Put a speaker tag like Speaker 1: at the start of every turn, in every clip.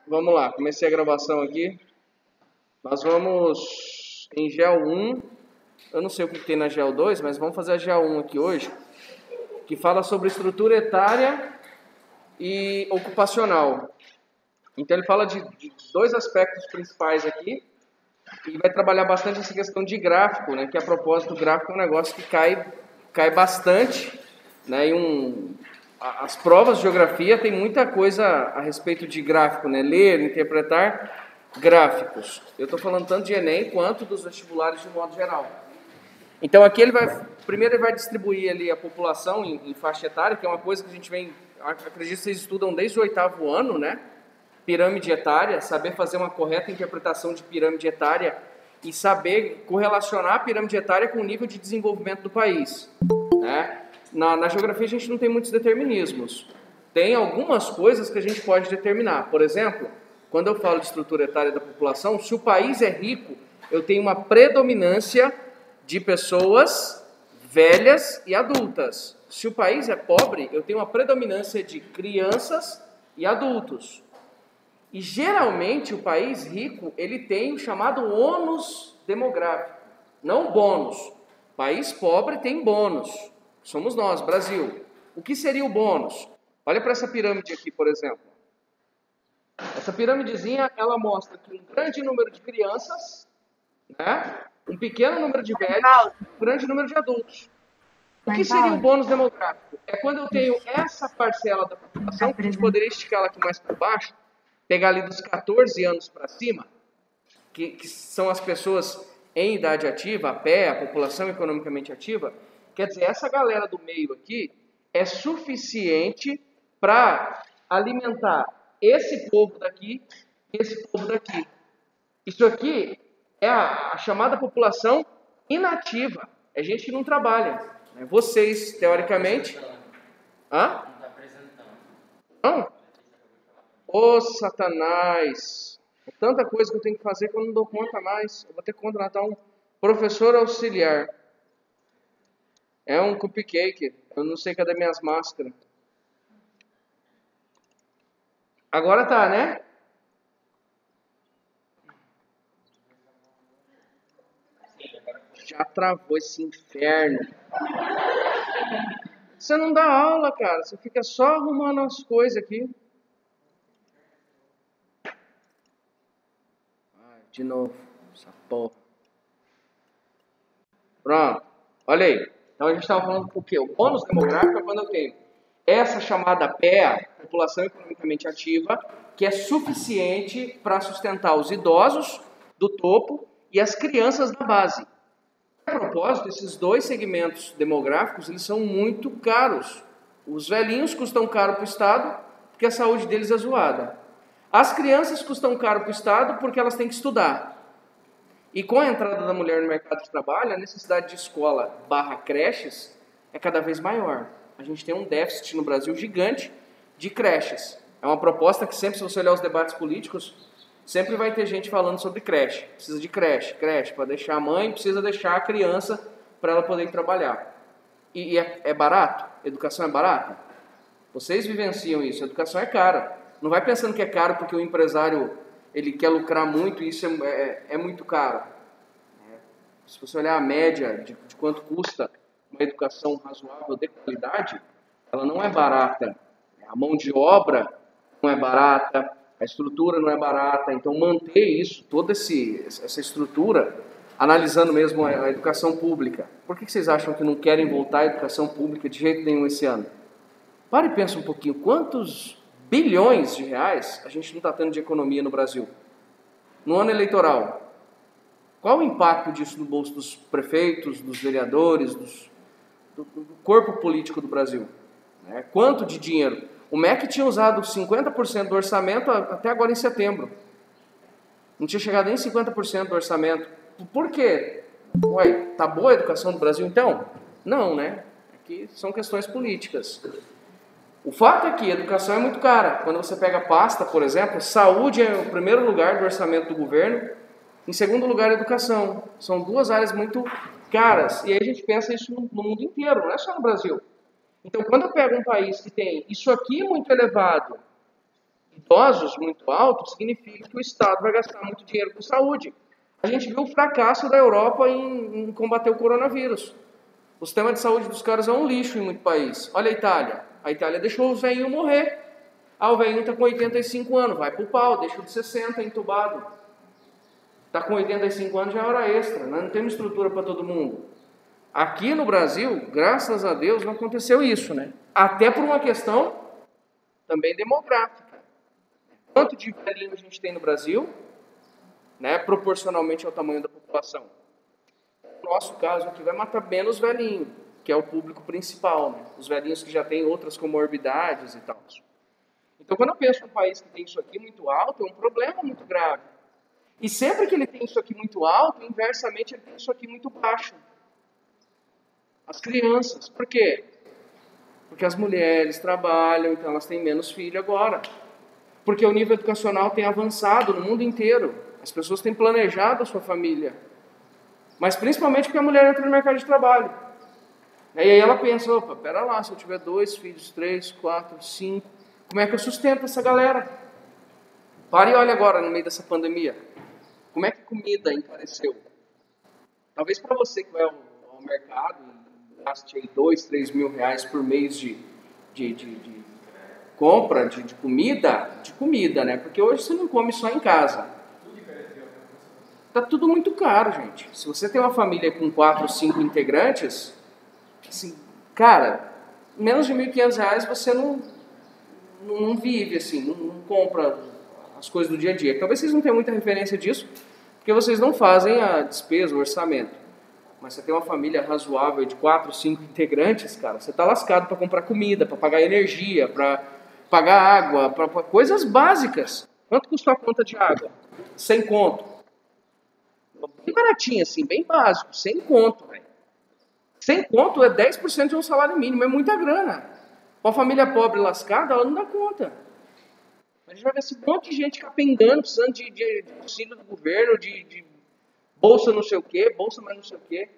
Speaker 1: Vamos lá, comecei a gravação aqui. Nós vamos em GEL 1. Eu não sei o que tem na GEL 2, mas vamos fazer a GEL 1 aqui hoje, que fala sobre estrutura etária e ocupacional. Então ele fala de dois aspectos principais aqui e vai trabalhar bastante essa questão de gráfico, né? Que a propósito, o gráfico é um negócio que cai bastante, né? As provas de geografia tem muita coisa a respeito de gráfico, né? Ler, interpretar gráficos. Eu estou falando tanto de Enem quanto dos vestibulares de modo geral. Então aqui primeiro ele vai distribuir ali a população em faixa etária, que é uma coisa que a gente acredito que vocês estudam desde o 8º ano, né? Pirâmide etária, saber fazer uma correta interpretação de pirâmide etária e saber correlacionar a pirâmide etária com o nível de desenvolvimento do país, né? Na geografia a gente não tem muitos determinismos. Tem algumas coisas que a gente pode determinar. Por exemplo, quando eu falo de estrutura etária da população, se o país é rico, eu tenho uma predominância de pessoas velhas e adultas. Se o país é pobre, eu tenho uma predominância de crianças e adultos. E geralmente o país rico, ele tem o chamado ônus demográfico, não bônus. País pobre tem bônus. Somos nós, Brasil. O que seria o bônus? Olha para essa pirâmide aqui, por exemplo. Essa pirâmidezinha, ela mostra que um grande número de crianças, né? Um pequeno número de velhos, um grande número de adultos. O que seria o bônus demográfico? É quando eu tenho essa parcela da população, que a gente poderia esticar ela aqui mais para baixo, pegar ali dos 14 anos para cima, que são as pessoas em idade ativa, a pé, a população economicamente ativa. Quer dizer, essa galera do meio aqui é suficiente para alimentar esse povo daqui e esse povo daqui. Isso aqui é a chamada população inativa. É gente que não trabalha. Vocês, teoricamente... Hã? Não? Ô, Satanás! É tanta coisa que eu tenho que fazer que eu não dou conta mais. Eu vou ter que contratar um professor auxiliar. É um cupcake. Eu não sei cadê minhas máscaras. Agora tá, né? Já travou esse inferno. Você não dá aula, cara. Você fica só arrumando as coisas aqui. Ai, de novo. Essa porra. Pronto. Olha aí. Então a gente estava falando o quê? O bônus demográfico é quando eu tenho essa chamada PEA, população economicamente ativa, que é suficiente para sustentar os idosos do topo e as crianças da base. A propósito, esses dois segmentos demográficos, eles são muito caros. Os velhinhos custam caro para o Estado, porque a saúde deles é zoada. As crianças custam caro para o Estado, porque elas têm que estudar. E com a entrada da mulher no mercado de trabalho, a necessidade de escola / creches é cada vez maior. A gente tem um déficit no Brasil gigante de creches. É uma proposta que sempre, se você olhar os debates políticos, sempre vai ter gente falando sobre creche. Precisa de creche para deixar a mãe, precisa deixar a criança para ela poder ir trabalhar. E é barato? Educação é barata? Vocês vivenciam isso, educação é cara. Não vai pensando que é caro porque o empresário ele quer lucrar muito e isso é muito caro. Se você olhar a média de quanto custa uma educação razoável de qualidade, ela não é barata. A mão de obra não é barata, a estrutura não é barata. Então manter isso, toda essa estrutura, analisando mesmo a educação pública. Por que vocês acham que não querem voltar à educação pública de jeito nenhum esse ano? Para e pensa um pouquinho, quantos bilhões de reais a gente não está tendo de economia no Brasil? No ano eleitoral, qual o impacto disso no bolso dos prefeitos, dos vereadores, do corpo político do Brasil? Quanto de dinheiro? O MEC tinha usado 50% do orçamento até agora em setembro. Não tinha chegado nem 50% do orçamento. Por quê? Ué, tá boa a educação do Brasil então? Não, né? Aqui são questões políticas. O fato é que a educação é muito cara. Quando você pega pasta, por exemplo, saúde é o primeiro lugar do orçamento do governo, em segundo lugar, educação. São duas áreas muito caras. E aí a gente pensa isso no mundo inteiro, não é só no Brasil. Então, quando eu pego um país que tem isso aqui muito elevado, idosos muito altos, significa que o Estado vai gastar muito dinheiro com saúde. A gente viu o fracasso da Europa em combater o coronavírus. O sistema de saúde dos caras é um lixo em muito país. Olha a Itália. A Itália deixou os velhinhos morrer. Ah, o velhinho está com 85 anos, vai pro pau, deixa de 60 entubado. Está com 85 anos, já é hora extra, né? Não temos estrutura para todo mundo. Aqui no Brasil, graças a Deus, não aconteceu isso, né? Até por uma questão também demográfica. Quanto de velhinho a gente tem no Brasil, né, proporcionalmente ao tamanho da população? No nosso caso aqui vai matar menos velhinho, que é o público principal, né? Os velhinhos que já têm outras comorbidades e tal. Então, quando eu penso em um país que tem isso aqui muito alto, é um problema muito grave. E sempre que ele tem isso aqui muito alto, inversamente ele tem isso aqui muito baixo. As crianças. Por quê? Porque as mulheres trabalham, então elas têm menos filho agora. Porque o nível educacional tem avançado no mundo inteiro. As pessoas têm planejado a sua família. Mas principalmente porque a mulher entra no mercado de trabalho. E aí ela pensa, opa, pera lá, se eu tiver 2 filhos, 3, 4, 5, como é que eu sustento essa galera? Para e olha agora no meio dessa pandemia. Como é que a comida encareceu? Talvez para você que vai ao mercado e gaste aí 2, 3 mil reais por mês de compra de comida, né? Porque hoje você não come só em casa. Tá tudo muito caro, gente. Se você tem uma família com 4, 5 integrantes, assim, cara, menos de R$ 1.500 você não vive, assim, não compra as coisas do dia a dia. Talvez vocês não tenham muita referência disso, porque vocês não fazem a despesa, o orçamento. Mas você tem uma família razoável de 4, 5 integrantes, cara, você está lascado para comprar comida, para pagar energia, para pagar água, para coisas básicas. Quanto custou a conta de água? 100 conto. Bem baratinho, assim, bem básico, 100 conto, velho. 100 conto é 10% de um salário mínimo, é muita grana. Uma família pobre lascada, ela não dá conta. A gente vai ver esse monte de gente capengando, precisando de auxílio do governo, de bolsa não sei o quê, bolsa mais não sei o quê.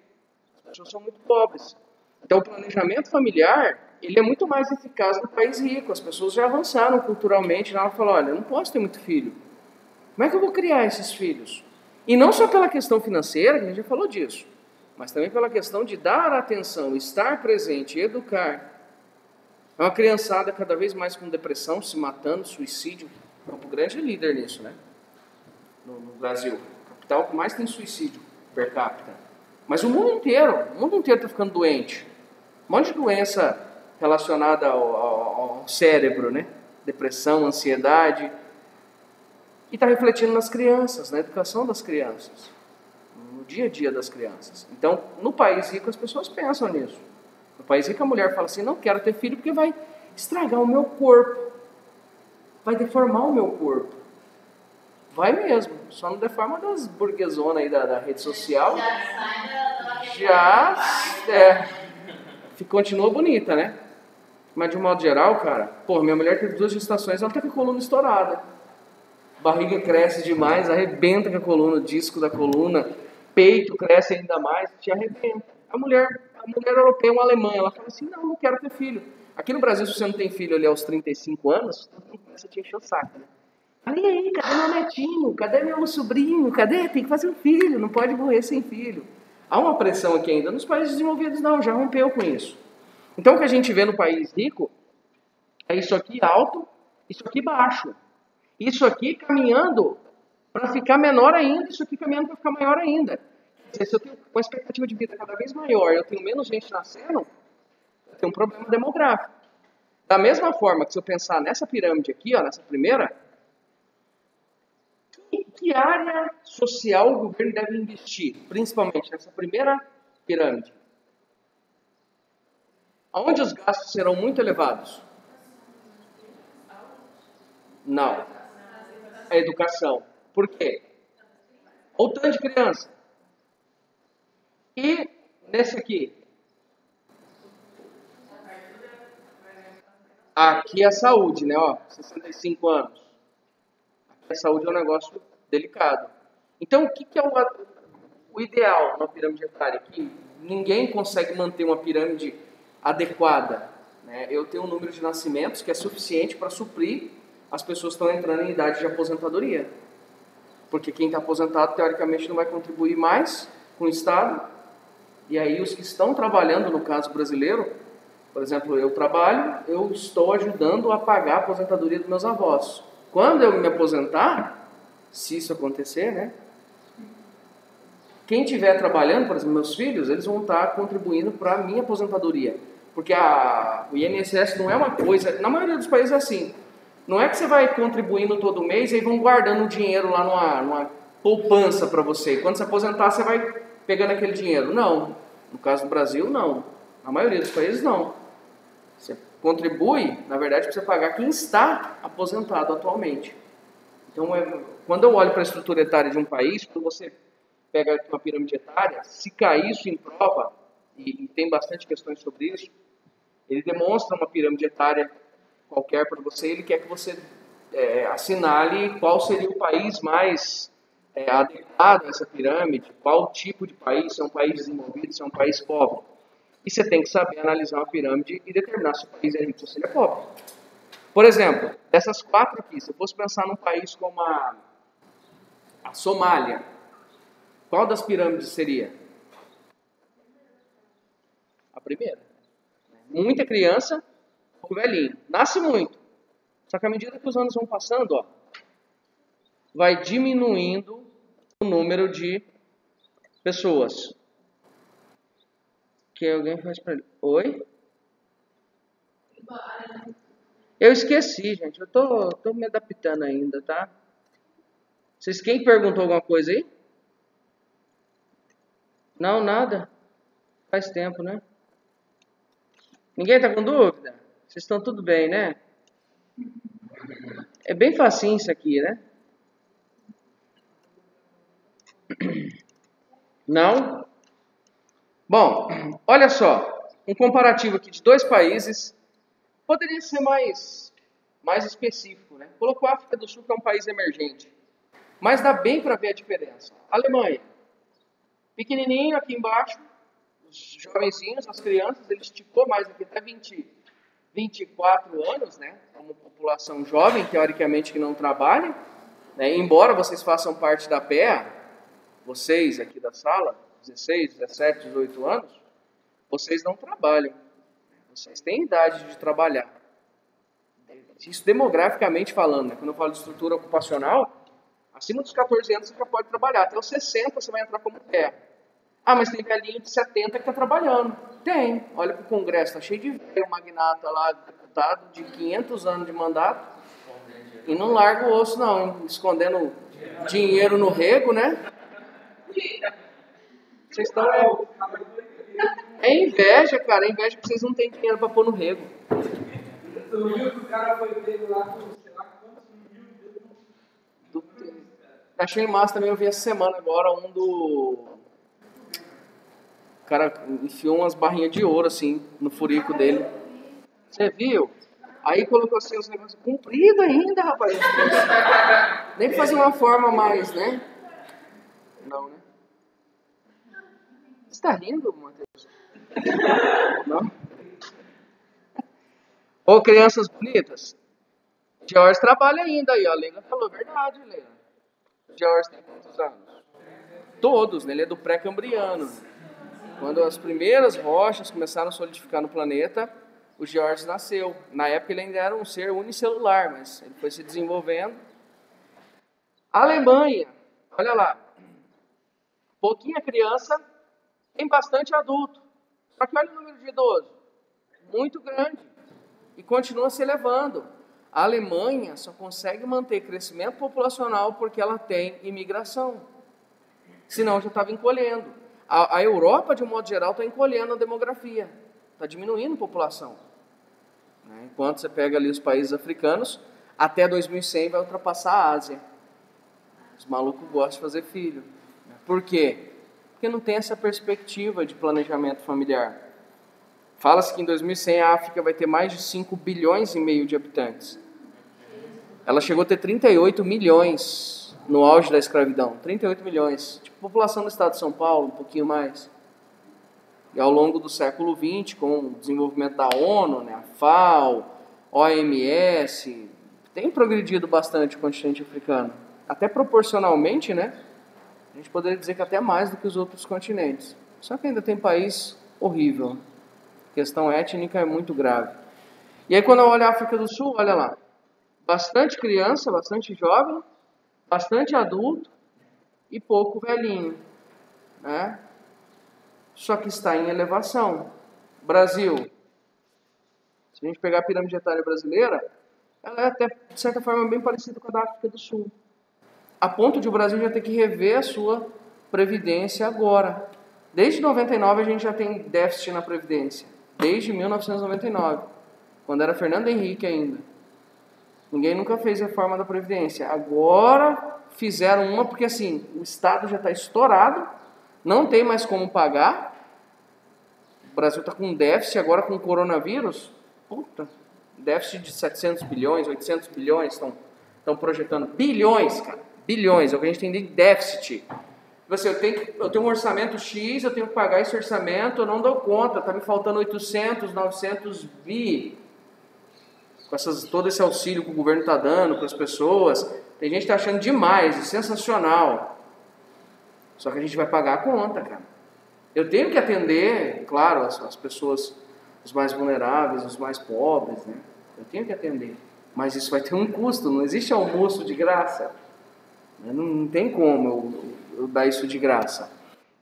Speaker 1: As pessoas são muito pobres. Então o planejamento familiar, ele é muito mais eficaz no país rico. As pessoas já avançaram culturalmente, ela falou, olha, eu não posso ter muito filho. Como é que eu vou criar esses filhos? E não só pela questão financeira, que a gente já falou disso, mas também pela questão de dar atenção, estar presente, educar. É uma criançada cada vez mais com depressão, se matando, suicídio. Campo Grande é líder nisso, né? No Brasil. Capital que mais tem suicídio per capita. Mas o mundo inteiro está ficando doente. Um monte de doença relacionada ao cérebro, né? Depressão, ansiedade. E está refletindo nas crianças, na educação das crianças, no dia a dia das crianças. Então, no país rico, as pessoas pensam nisso. No país rico, a mulher fala assim, não quero ter filho porque vai estragar o meu corpo. Vai deformar o meu corpo. Vai mesmo. Só não deforma das burguesonas aí da rede social. Continua bonita, né? Mas de um modo geral, cara, minha mulher teve 2 gestações, ela tá com a coluna estourada. Barriga cresce demais, arrebenta com a coluna, o disco da coluna, peito cresce ainda mais, te arrebenta. A mulher europeia, uma alemã, ela fala assim, não quero ter filho. Aqui no Brasil, se você não tem filho ali aos 35 anos, você te enche o saco, né? E aí, cadê meu netinho? Cadê meu sobrinho? Cadê? Tem que fazer um filho, não pode morrer sem filho. Há uma pressão aqui ainda. Nos países desenvolvidos não, já rompeu com isso. Então o que a gente vê no país rico é isso aqui alto, isso aqui baixo. Isso aqui caminhando para ficar menor ainda, isso aqui caminhando para ficar maior ainda. Quer dizer, se eu tenho uma expectativa de vida cada vez maior, eu tenho menos gente nascendo, eu tenho um problema demográfico. Da mesma forma que se eu pensar nessa pirâmide aqui, ó, nessa primeira, que área social o governo deve investir, principalmente nessa primeira pirâmide? Onde os gastos serão muito elevados? Não. A educação. Por quê? Ou tanto de criança. E nesse aqui? Aqui é a saúde, né? 65 anos. Aqui a saúde é um negócio delicado. Então, o que é o ideal na pirâmide etária? Que ninguém consegue manter uma pirâmide adequada, né? Eu tenho um número de nascimentos que é suficiente para suprir as pessoas estão entrando em idade de aposentadoria. Porque quem está aposentado, teoricamente, não vai contribuir mais com o Estado. E aí os que estão trabalhando, no caso brasileiro, por exemplo, eu trabalho, eu estou ajudando a pagar a aposentadoria dos meus avós. Quando eu me aposentar, se isso acontecer, né? Quem estiver trabalhando, por exemplo, meus filhos, eles vão estar contribuindo para a minha aposentadoria. Porque o INSS não é uma coisa... Na maioria dos países é assim. Não é que você vai contribuindo todo mês e aí vão guardando o dinheiro lá numa poupança para você. Quando você aposentar, você vai pegando aquele dinheiro. Não. No caso do Brasil, não. Na maioria dos países, não. Você contribui, na verdade, para você pagar quem está aposentado atualmente. Então, quando eu olho para a estrutura etária de um país, quando você pega uma pirâmide etária, se cair isso em prova, e tem bastante questões sobre isso, ele demonstra uma pirâmide etária qualquer para você, ele quer que você assinale qual seria o país mais adequado a essa pirâmide, qual tipo de país, se é um país desenvolvido, se é um país pobre. E você tem que saber analisar uma pirâmide e determinar se o país é rico ou se ele é pobre. Por exemplo, dessas 4 aqui, se eu fosse pensar num país como a Somália, qual das pirâmides seria? A primeira. Muita criança, pouco velhinho. Nasce muito. Só que à medida que os anos vão passando, ó, vai diminuindo o número de pessoas. Que alguém faz para ele. Oi? Eu esqueci, gente. Eu tô me adaptando ainda, tá? Quem perguntou alguma coisa aí? Não, nada. Faz tempo, né? Ninguém tá com dúvida? Vocês estão tudo bem, né? É bem facinho isso aqui, né? Não? Bom, olha só. Um comparativo aqui de 2 países. Poderia ser mais específico, né? Colocou a África do Sul, que é um país emergente. Mas dá bem para ver a diferença. Alemanha. Pequenininho aqui embaixo. Os jovenzinhos, as crianças, ele esticou mais aqui até 24 anos, né? É uma população jovem, teoricamente, que não trabalha. Né? Embora vocês façam parte da PEA, vocês aqui da sala, 16, 17, 18 anos, vocês não trabalham. Vocês têm idade de trabalhar. Isso demograficamente falando, né? Quando eu falo de estrutura ocupacional, acima dos 14 anos você já pode trabalhar. Até os 60 você vai entrar como PEA. Ah, mas tem velhinho de 70 que está trabalhando. Tem. Olha para o Congresso, está cheio de velho magnata lá, deputado de 500 anos de mandato. E não larga o osso, não. Escondendo dinheiro no rego, né? Vocês estão... É inveja, cara. É inveja que vocês não têm dinheiro para pôr no rego.
Speaker 2: Tu viu que o cara foi pego lá com, sei lá, quantos mil...
Speaker 1: Achei massa também, eu vi essa semana agora o cara enfiou umas barrinhas de ouro, assim, no furico dele. Você viu? Aí colocou assim os negócios comprido ainda, rapaz. Nem pra fazer uma forma mais, né? Não, né? Você tá rindo, Matheus? Não? Ô, crianças bonitas. George trabalha ainda aí, ó. A Leila falou verdade, Leila. George tem quantos anos? Todos, né? Ele é do pré-cambriano. Quando as primeiras rochas começaram a solidificar no planeta, o George nasceu. Na época ele ainda era um ser unicelular, mas ele foi se desenvolvendo. A Alemanha, olha lá. Pouquinha criança, tem bastante adulto. Só que olha o número de idosos. Muito grande. E continua se elevando. A Alemanha só consegue manter crescimento populacional porque ela tem imigração. Senão já estava encolhendo. A Europa, de um modo geral, está encolhendo a demografia. Está diminuindo a população. Enquanto você pega ali os países africanos, até 2100 vai ultrapassar a Ásia. Os malucos gostam de fazer filho. Por quê? Porque não tem essa perspectiva de planejamento familiar. Fala-se que em 2100 a África vai ter mais de 5 bilhões e meio de habitantes. Ela chegou a ter 38 milhões no auge da escravidão. 38 milhões. Tipo a população do estado de São Paulo, um pouquinho mais. E ao longo do século XX, com o desenvolvimento da ONU, né, a FAO, OMS, tem progredido bastante o continente africano. Até proporcionalmente, né? A gente poderia dizer que até mais do que os outros continentes. Só que ainda tem país horrível. A questão étnica é muito grave. E aí quando eu olho a África do Sul, olha lá. Bastante criança, bastante jovem, bastante adulto e pouco velhinho, né? Só que está em elevação. Brasil, se a gente pegar a pirâmide etária brasileira, ela é até, de certa forma, bem parecida com a da África do Sul. A ponto de o Brasil já ter que rever a sua previdência agora. Desde 99 a gente já tem déficit na previdência. Desde 1999, quando era Fernando Henrique ainda. Ninguém nunca fez reforma da previdência. Agora fizeram uma porque assim, o Estado já está estourado, não tem mais como pagar. O Brasil está com déficit agora com o coronavírus. Puta, déficit de 700 bilhões, 800 bilhões, estão projetando. Bilhões, cara, bilhões, é o que a gente tem de déficit. Você, eu tenho um orçamento X, eu tenho que pagar esse orçamento, eu não dou conta, está me faltando 800, 900 bi. Com todo esse auxílio que o governo está dando para as pessoas. Tem gente que está achando demais, sensacional. Só que a gente vai pagar a conta, cara. Eu tenho que atender, claro, as pessoas, os mais vulneráveis, os mais pobres, né? Eu tenho que atender. Mas isso vai ter um custo, não existe almoço de graça. Não tem como eu dar isso de graça.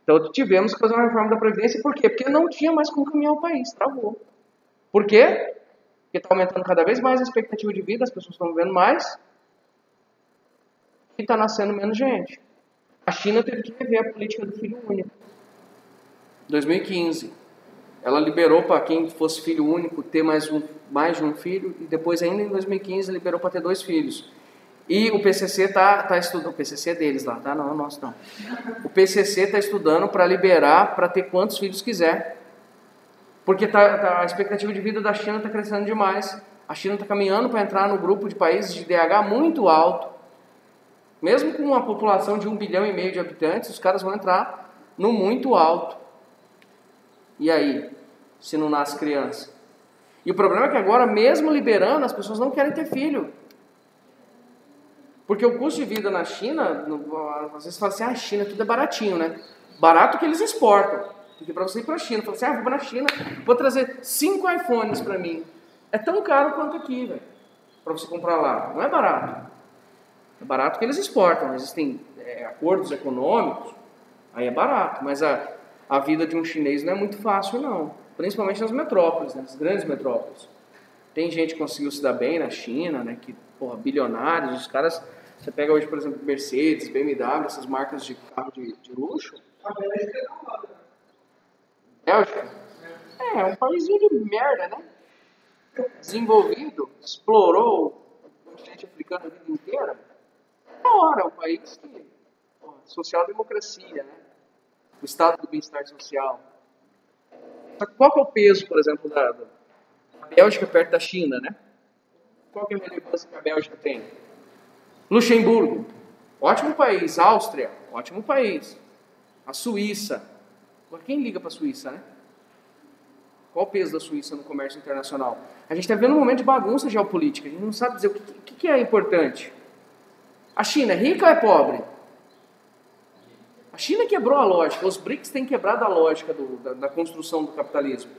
Speaker 1: Então tivemos que fazer uma reforma da Previdência, por quê? Porque não tinha mais como caminhar o país, travou. Por quê? Porque está aumentando cada vez mais a expectativa de vida, as pessoas estão vivendo mais e está nascendo menos gente. A China teve que rever a política do filho único. Em 2015, ela liberou para quem fosse filho único ter mais de um filho e depois ainda em 2015 liberou para ter 2 filhos. E o PCC está estudando, o PCC é deles lá, tá? Não é o nosso não. O PCC está estudando para liberar para ter quantos filhos quiser. Porque a expectativa de vida da China está crescendo demais. A China está caminhando para entrar no grupo de países de DH muito alto. Mesmo com uma população de 1,5 bilhão de habitantes, os caras vão entrar no muito alto. E aí, se não nasce criança? E o problema é que agora, mesmo liberando, as pessoas não querem ter filho. Porque o custo de vida na China, às vezes fala assim, a China tudo é baratinho, né? Barato que eles exportam. Porque para você ir para a China, fala assim, vou para a China, vou trazer 5 iPhones para mim. É tão caro quanto aqui, velho, para você comprar lá. Não é barato. É barato que eles exportam. Existem acordos econômicos, aí é barato. Mas a vida de um chinês não é muito fácil, não. Principalmente nas metrópoles, né, nas grandes metrópoles. Tem gente que conseguiu se dar bem na China, né, que, porra, bilionários, os caras... Você pega hoje, por exemplo, Mercedes, BMW, essas marcas de carro de luxo.
Speaker 2: A Bélgica é da hora.
Speaker 1: Bélgica? É um paísinho de merda, né? Desenvolvido, explorou o continente africano a vida inteira. É da hora, é um país que... social-democracia, né? O estado do bem-estar social. Qual que é o peso, por exemplo, da Bélgica perto da China, né? Qual que é a relevância que a Bélgica tem? Luxemburgo, ótimo país. Áustria, ótimo país. A Suíça. Agora, quem liga para a Suíça, né? Qual o peso da Suíça no comércio internacional? A gente está vendo um momento de bagunça geopolítica. A gente não sabe dizer o que é importante. A China é rica ou é pobre? A China quebrou a lógica. Os BRICS têm quebrado a lógica da construção do capitalismo.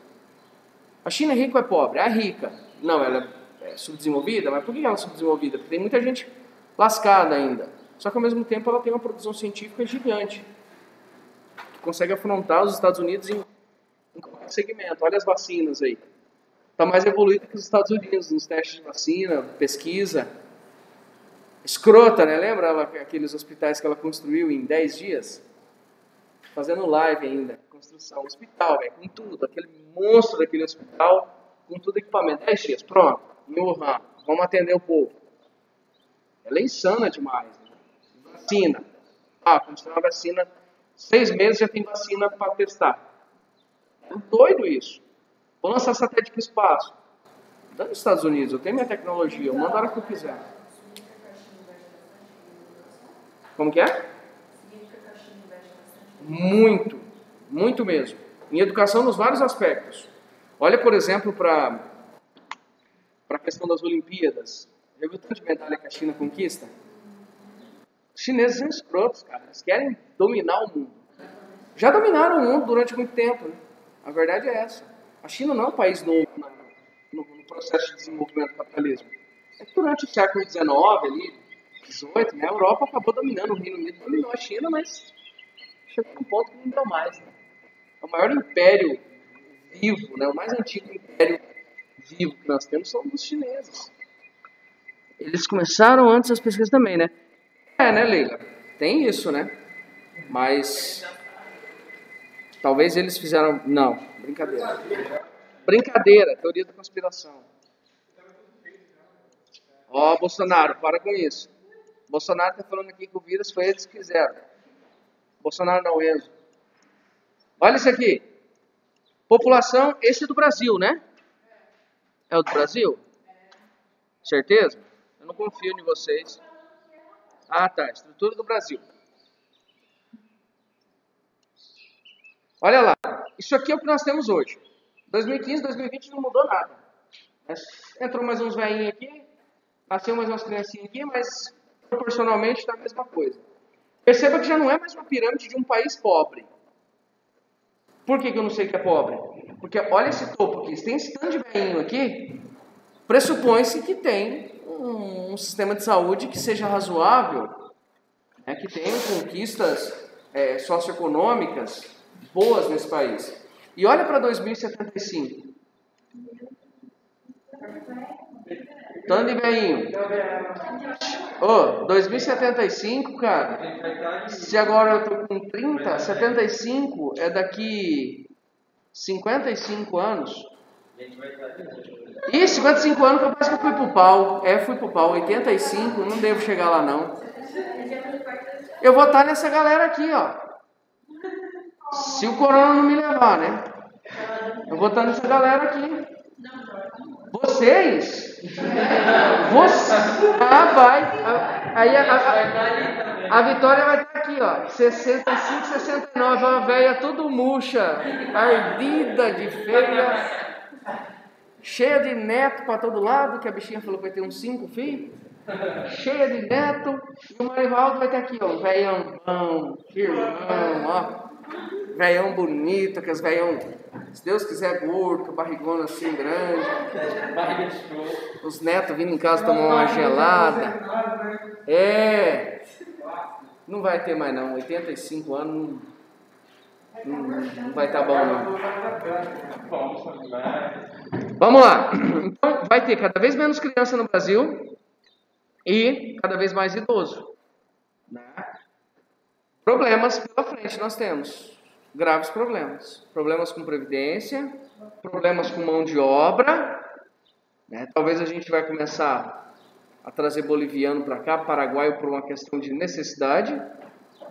Speaker 1: A China é rica ou é pobre? É rica. Não, ela é subdesenvolvida. Mas por que ela é subdesenvolvida? Porque tem muita gente lascada ainda. Só que ao mesmo tempo ela tem uma produção científica gigante. Que consegue afrontar os Estados Unidos em qualquer segmento. Olha as vacinas aí. Está mais evoluída que os Estados Unidos nos testes de vacina, pesquisa. Escrota, né? Lembra aqueles hospitais que ela construiu em 10 dias? Fazendo live ainda. Construção. Hospital, velho, com tudo. Aquele monstro daquele hospital, com tudo equipamento. 10 dias, pronto. Em Wuhan. Vamos atender o povo. Ela é insana demais. Né? Vacina. Quando tiver uma vacina, 6 meses já tem vacina para testar. É doido isso. Vou lançar satélite para o espaço. Dá nos Estados Unidos, eu tenho minha tecnologia, eu mando a hora que eu quiser. Como que é? Muito, muito mesmo. Em educação nos vários aspectos. Olha, por exemplo, para a questão das Olimpíadas. Já viu tanto de medalha que a China conquista? Os chineses são escrotos, cara. Eles querem dominar o mundo. Já dominaram o mundo durante muito tempo, né? A verdade é essa. A China não é um país novo no processo de desenvolvimento do capitalismo. É que durante o século XIX, ali, 18, né, a Europa acabou dominando, o Reino Unido dominou a China, mas chegou num ponto que não deu mais. Né? O maior império vivo, né, o mais antigo império vivo que nós temos são os chineses. Eles começaram antes as pesquisas também, né? Né, Leila? Tem isso, né? Mas talvez eles fizeram... Não, brincadeira. Brincadeira, teoria da conspiração. Ó, Bolsonaro, para com isso. Bolsonaro está falando aqui que o vírus foi eles que fizeram. Bolsonaro não, Enzo. Olha isso aqui. População, esse é do Brasil, né? É o do Brasil? Certeza? Eu não confio em vocês. Ah, tá. Estrutura do Brasil. Olha lá. Isso aqui é o que nós temos hoje. 2015, 2020 não mudou nada. Entrou mais uns velhinhos aqui. Nasceu mais umas criancinhas aqui, mas proporcionalmente está a mesma coisa. Perceba que já não é mais uma pirâmide de um país pobre. Por que eu não sei que é pobre? Porque olha esse topo aqui. Se tem esse tanto de velhinho aqui, pressupõe-se que tem um sistema de saúde que seja razoável, né, que tenha conquistas socioeconômicas boas nesse país. E olha para 2075. Tanto de velhinho. 2075, cara. Se agora eu tô com 30, 75 é daqui 55 anos. Ih, 55 anos que parece que eu fui pro pau. Fui pro pau. 85, não devo chegar lá não. Eu vou estar nessa galera aqui, ó. Se o corona não me levar, né? Eu vou estar nessa galera aqui. Vocês? Vai. Aí a Vitória vai estar aqui, ó. 65, 69. Uma velha tudo murcha, ardida de feia, cheia de neto para todo lado, que a bichinha falou que vai ter uns 5 filhos. Cheia de neto. E o Marivaldo vai estar aqui, ó. Velhão bom, irmão, ó. Velhão bonito, que as velhão, se Deus quiser, gordo, com barrigona assim grande. Os netos vindo em casa tomar uma gelada. Não vai ter mais não. 85 anos não vai estar bom não. Vamos lá. Então vai ter cada vez menos criança no Brasil e cada vez mais idoso. Problemas pela frente nós temos. Graves problemas. Problemas com previdência, problemas com mão de obra. Né? Talvez a gente vai começar a trazer boliviano para cá, paraguaio, por uma questão de necessidade.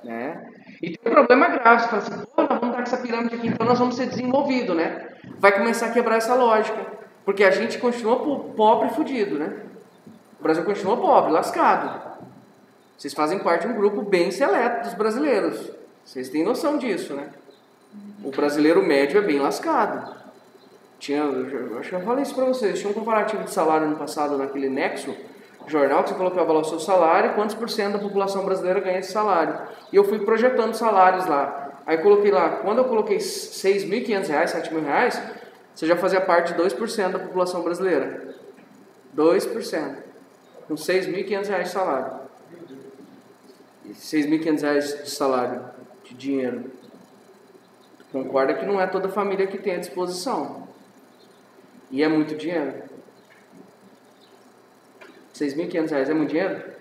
Speaker 1: Né? E tem um problema grave. Você fala assim, nós vamos dar essa pirâmide aqui, então nós vamos ser desenvolvidos. Né? Vai começar a quebrar essa lógica. Porque a gente continua pobre e fudido. Né? O Brasil continua pobre, lascado. Vocês fazem parte de um grupo bem seleto dos brasileiros. Vocês têm noção disso, né? O brasileiro médio é bem lascado. Eu acho que eu falei isso para vocês. Tinha um comparativo de salário no passado naquele Nexo jornal que você colocava lá o seu salário e quantos por cento da população brasileira ganha esse salário. E eu fui projetando salários lá. Aí coloquei lá, quando eu coloquei R$6.500, R$7.000, você já fazia parte de 2% da população brasileira. 2%. Com R$6.500 de salário. R$6.500 de salário, de dinheiro. Concorda que não é toda família que tem à disposição. E é muito dinheiro. R$6.500 é muito dinheiro?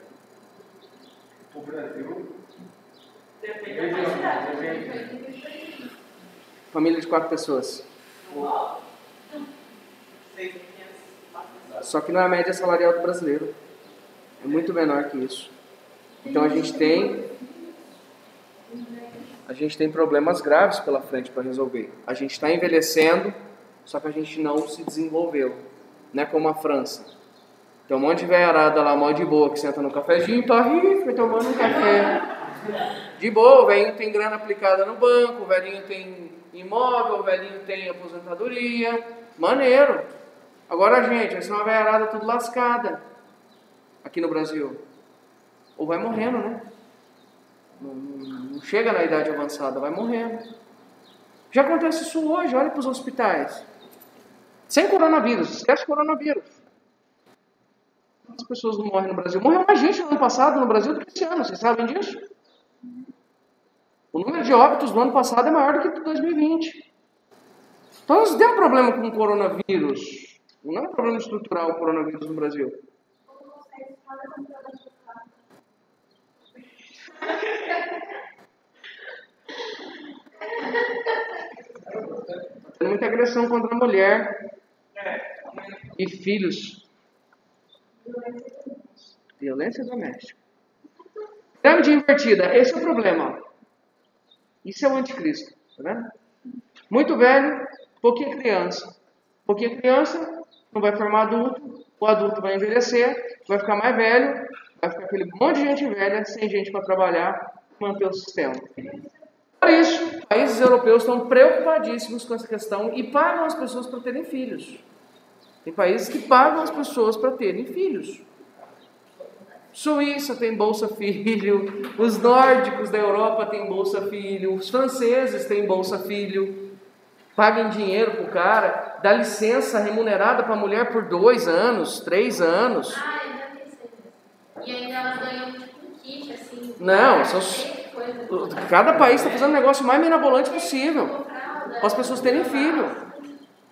Speaker 2: O Brasil...
Speaker 1: Família de 4 pessoas. Só que não é a média salarial do brasileiro. É muito menor que isso. Então a gente tem problemas graves pela frente para resolver. A gente está envelhecendo, só que a gente não se desenvolveu. Não é como a França. Tem um monte de velharada lá, mó de boa, que senta no cafezinho, tá foi tomando um café. De boa, o velhinho tem grana aplicada no banco, o velhinho tem imóvel, o velhinho tem aposentadoria. Maneiro. Agora, gente, essa é uma velharada tudo lascada. aqui no Brasil? Ou vai morrendo, né? Não chega na idade avançada, vai morrendo. Já acontece isso hoje, olha para os hospitais. Sem coronavírus, esquece coronavírus. Quantas pessoas não morrem no Brasil? Morreu mais gente no ano passado no Brasil do que esse ano, vocês sabem disso? O número de óbitos do ano passado é maior do que de 2020. Então nós temos problema com o coronavírus. Não é um problema estrutural o coronavírus no Brasil. Tem muita agressão contra a mulher e filhos. Violência doméstica. Pirâmide invertida, esse é o problema. Isso é o anticristo, tá vendo? Muito velho, pouquinha criança. Pouquinha criança, não vai formar adulto, o adulto vai envelhecer, vai ficar mais velho, vai ficar aquele monte de gente velha, sem gente para trabalhar, manter o sistema. Por isso, países europeus estão preocupadíssimos com essa questão e pagam as pessoas para terem filhos. Tem países que pagam as pessoas para terem filhos. Suíça tem Bolsa Filho, os nórdicos da Europa têm Bolsa Filho, os franceses têm Bolsa Filho. Pagam dinheiro para o cara, dá licença remunerada para a mulher por 2 anos, 3 anos.
Speaker 3: Ah, eu já pensei. E ainda elas ganham tipo um kit, assim.
Speaker 1: Não, cada país está fazendo o negócio mais mirabolante possível para as pessoas terem filho.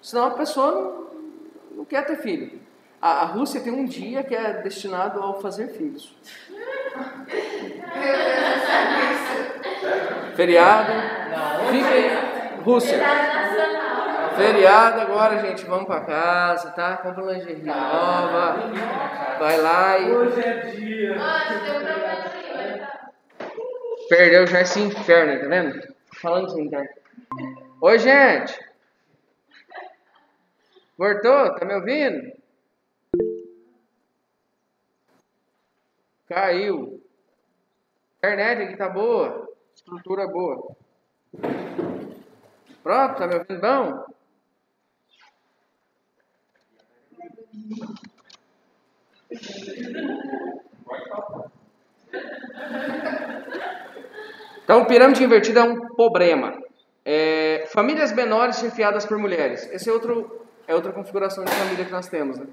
Speaker 1: Senão a pessoa não quer ter filho. A Rússia tem um dia que é destinado ao fazer filhos. Feriado. Rússia. Feriado agora, gente. Vamos para casa, tá? Compra lingerie nova. Vai lá e...
Speaker 2: Hoje é dia.
Speaker 1: Perdeu já esse inferno, tá vendo? Falando assim, tá? Oi, gente. Voltou? Tá me ouvindo? Caiu. Internet aqui tá boa. Estrutura boa. Pronto, tá me ouvindo bom? Então, pirâmide invertida é um problema. Famílias menores chefiadas por mulheres. Esse é outra configuração de família que nós temos, né?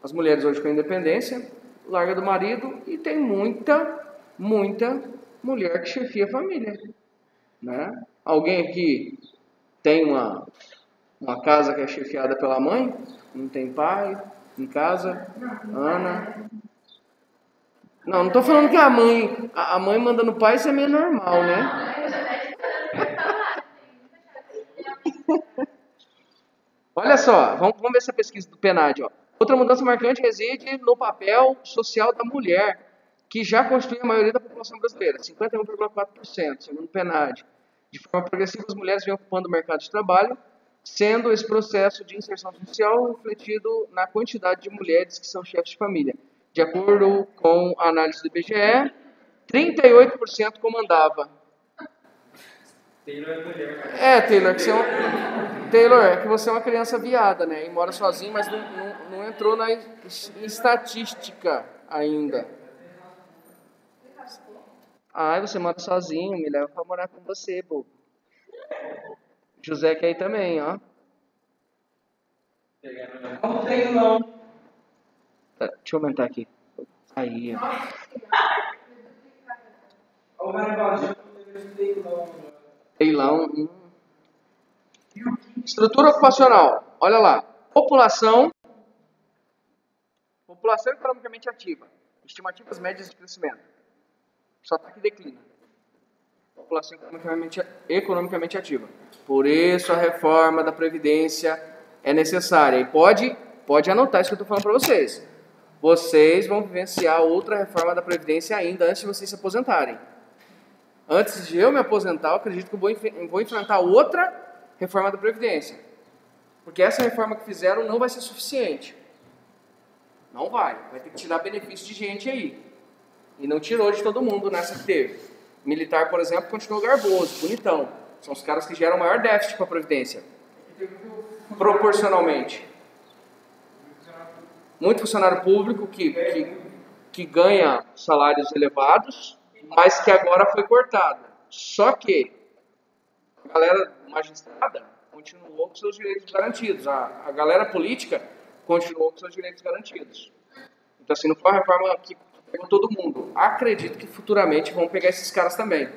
Speaker 1: As mulheres hoje com independência, larga do marido e tem muita mulher que chefia a família, né? Alguém aqui tem uma casa que é chefiada pela mãe? Não tem pai em casa? Ana? Não estou falando que a mãe manda no pai, isso é meio normal, né? Olha só, vamos ver essa pesquisa do PNAD, ó. Outra mudança marcante reside no papel social da mulher, que já constitui a maioria da população brasileira, 51,4%, segundo o PNAD. De forma progressiva, as mulheres vêm ocupando o mercado de trabalho, sendo esse processo de inserção social refletido na quantidade de mulheres que são chefes de família. De acordo com a análise do IBGE, 38% comandava.
Speaker 2: Taylor é mulher.
Speaker 1: Taylor, é que você é uma criança viada, né? E mora sozinho, mas não entrou na estatística ainda. Você mora sozinho, me leva pra morar com você, bobo. José quer ir também, ó.
Speaker 2: Não tenho, não.
Speaker 1: Deixa eu aumentar aqui. Aí, ó.
Speaker 2: O Maribaldinho não tem, não.
Speaker 1: Leilão. Estrutura ocupacional. Olha lá. População economicamente ativa. Estimativas médias de crescimento. Só está que declina. População economicamente ativa. Por isso a reforma da Previdência é necessária. E pode anotar isso que eu estou falando para vocês. Vocês vão vivenciar outra reforma da Previdência ainda antes de vocês se aposentarem. Antes de eu me aposentar, eu acredito que eu vou enfrentar outra reforma da Previdência. Porque essa reforma que fizeram não vai ser suficiente. Não vai. Vai ter que tirar benefício de gente aí. E não tirou de todo mundo nessa que teve. Militar, por exemplo, continuou garboso, bonitão. São os caras que geram maior déficit para a Previdência. Proporcionalmente. Muito funcionário público que ganha salários elevados, mas que agora foi cortado. Só que a galera magistrada continuou com seus direitos garantidos. A galera política continuou com seus direitos garantidos. Então, assim, não foi uma reforma que pegou todo mundo. Acredito que futuramente vão pegar esses caras também.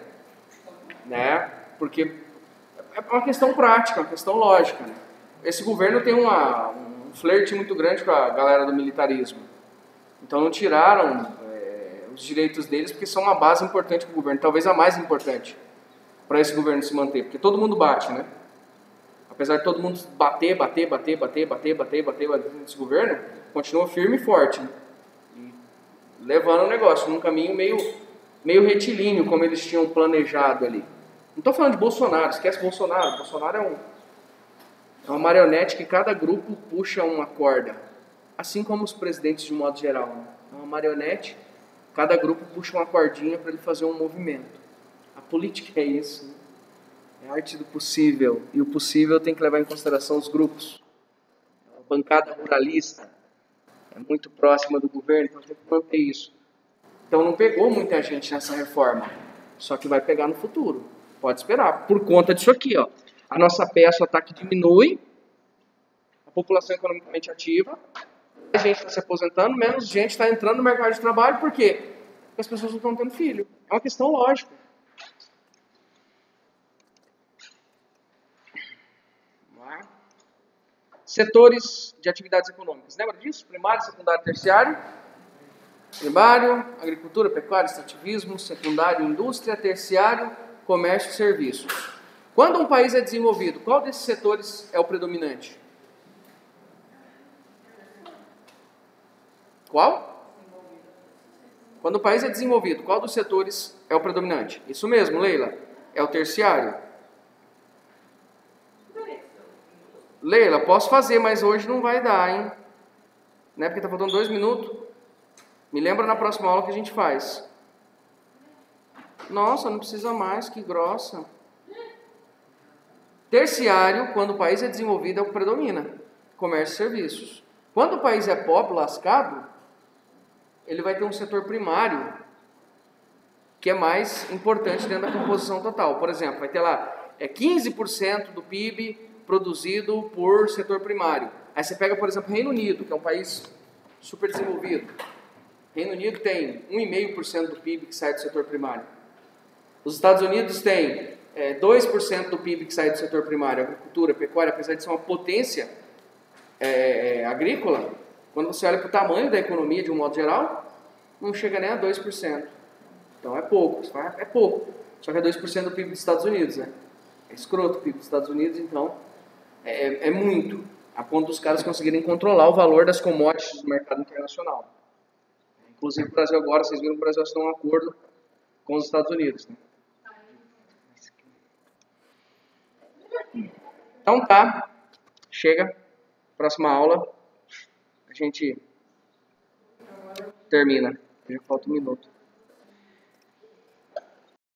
Speaker 1: Né? Porque é uma questão prática, uma questão lógica. Né? Esse governo tem um flerte muito grande com a galera do militarismo. Então não tiraram os direitos deles porque são uma base importante para o governo, talvez a mais importante para esse governo se manter, porque todo mundo bate, né? Apesar de todo mundo bater nesse governo, continua firme e forte, né? E levando o negócio num caminho meio retilíneo, como eles tinham planejado ali. Não estou falando de Bolsonaro, esquece Bolsonaro. Bolsonaro é uma marionete que cada grupo puxa uma corda. Assim como os presidentes de um modo geral. Né? É uma marionete, cada grupo puxa uma cordinha para ele fazer um movimento. A política é isso. Né? É a arte do possível. E o possível tem que levar em consideração os grupos. A bancada ruralista é muito próxima do governo, então tem que manter isso. Então não pegou muita gente nessa reforma. Só que vai pegar no futuro. Pode esperar. Por conta disso aqui, ó. A nossa peça, o ataque diminui. A população economicamente ativa. A gente está se aposentando, menos gente está entrando no mercado de trabalho. Por quê? Porque as pessoas não estão tendo filho. É uma questão lógica. Setores de atividades econômicas. Lembra disso? Primário, secundário, terciário. Primário, agricultura, pecuária, extrativismo. Secundário, indústria. Terciário, comércio e serviços. Quando um país é desenvolvido, qual desses setores é o predominante? Qual? Quando o país é desenvolvido, qual dos setores é o predominante? Isso mesmo, Leila. É o terciário. Leila, posso fazer, mas hoje não vai dar, hein? Né? Porque tá faltando 2 minutos. Me lembra na próxima aula que a gente faz. Nossa, não precisa mais, que grossa. Terciário, quando o país é desenvolvido, é o que predomina. Comércio e serviços. Quando o país é pobre, lascado, ele vai ter um setor primário que é mais importante dentro da composição total. Por exemplo, vai ter lá 15% do PIB produzido por setor primário. Aí você pega, por exemplo, Reino Unido, que é um país super desenvolvido. Reino Unido tem 1,5% do PIB que sai do setor primário. Os Estados Unidos têm 2% do PIB que sai do setor primário, agricultura, pecuária, apesar de ser uma potência agrícola, quando você olha para o tamanho da economia de um modo geral, não chega nem a 2%. Então é pouco, é pouco. Só que é 2% do PIB dos Estados Unidos, né? É escroto o PIB dos Estados Unidos, então é muito, a ponto dos caras conseguirem controlar o valor das commodities do mercado internacional. Inclusive o Brasil agora, vocês viram que o Brasil assinou um acordo com os Estados Unidos, né? Então tá, chega, próxima aula, a gente termina, já falta 1 minuto.